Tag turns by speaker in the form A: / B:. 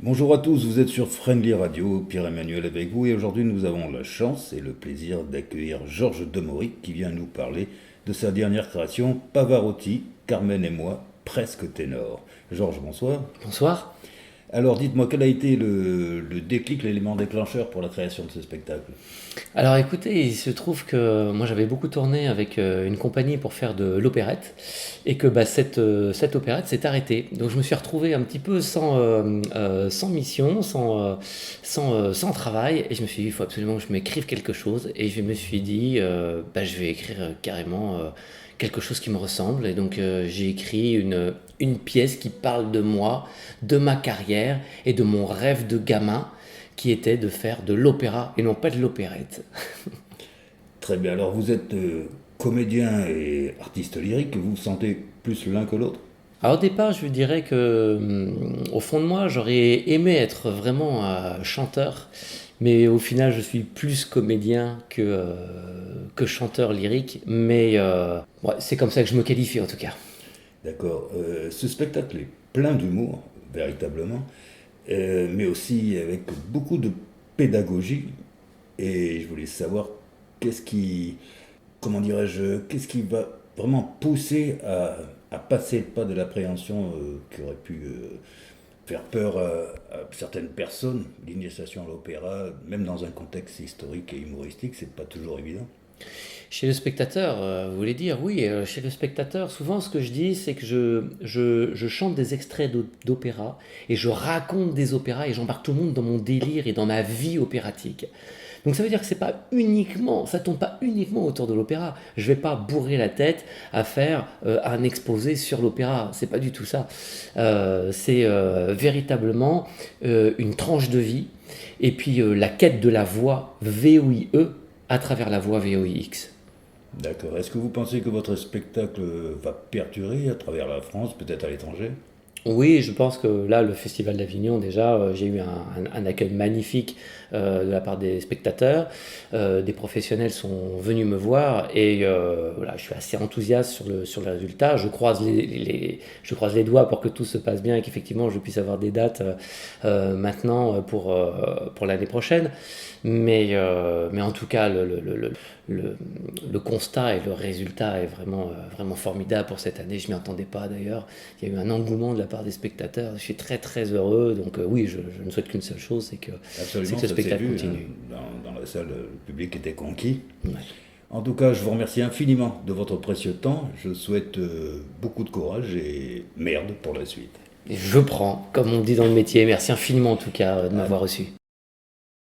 A: Bonjour à tous, vous êtes sur Friendly Radio, Pierre-Emmanuel avec vous et aujourd'hui nous avons la chance et le plaisir d'accueillir Georges Demoric qui vient nous parler de sa dernière création Pavarotti, Carmen et moi, presque ténor. Georges, bonsoir.
B: Bonsoir.
A: Alors dites-moi, quel a été le déclic, l'élément déclencheur pour la création de ce spectacle?
B: Alors écoutez, il se trouve que moi j'avais beaucoup tourné avec une compagnie pour faire de l'opérette et que cette opérette s'est arrêtée. Donc je me suis retrouvé un petit peu sans mission, sans travail et je me suis dit il faut absolument que je m'écrive quelque chose et je me suis dit je vais écrire carrément quelque chose qui me ressemble et donc j'ai écrit une pièce qui parle de moi, de ma carrière et de mon rêve de gamin qui était de faire de l'opéra et non pas de l'opérette.
A: Très bien, alors vous êtes comédien et artiste lyrique, vous vous sentez plus l'un que l'autre?
B: Alors au départ, je vous dirais que au fond de moi, j'aurais aimé être vraiment chanteur, mais au final, je suis plus comédien que chanteur lyrique, mais ouais, c'est comme ça que je me qualifie en tout cas.
A: D'accord, ce spectacle est plein d'humour, véritablement. Mais aussi avec beaucoup de pédagogie. Et je voulais savoir qu'est-ce qui, comment dirais-je, qu'est-ce qui va vraiment pousser à passer le pas de l'appréhension qui aurait pu faire peur à certaines personnes. L'initiation à l'opéra, même dans un contexte historique et humoristique, c'est pas toujours évident.
B: Chez le spectateur, vous voulez dire, oui, chez le spectateur, souvent ce que je dis, c'est que je chante des extraits d'opéra et je raconte des opéras et j'embarque tout le monde dans mon délire et dans ma vie opératique. Donc ça veut dire que c'est pas uniquement, ça tombe pas uniquement autour de l'opéra. Je vais pas bourrer la tête à faire un exposé sur l'opéra. C'est pas du tout ça. C'est véritablement une tranche de vie et puis la quête de la voix VOIE à travers la voix VOIX.
A: D'accord. Est-ce que vous pensez que votre spectacle va perdurer à travers la France, peut-être à l'étranger?
B: Oui, je pense que là, le Festival d'Avignon, déjà, j'ai eu un accueil magnifique de la part des spectateurs. Des professionnels sont venus me voir et voilà, je suis assez enthousiaste sur le résultat. Je croise les doigts pour que tout se passe bien et qu'effectivement je puisse avoir des dates maintenant pour l'année prochaine. Mais en tout cas, le constat et le résultat est vraiment formidable pour cette année. Je ne m'y attendais pas d'ailleurs. Il y a eu un engouement de la part des spectateurs. Je suis très très heureux. Donc oui, je ne souhaite qu'une seule chose, c'est
A: Absolument,
B: que le
A: ça s'est
B: spectacle
A: vu, hein.
B: continue.
A: Dans la salle, le public était conquis.
B: Ouais.
A: En tout cas, je vous remercie infiniment de votre précieux temps. Je souhaite beaucoup de courage et merde pour la suite.
B: Et je prends, comme on dit dans le métier. Merci infiniment en tout cas de
A: À
B: m'avoir reçu.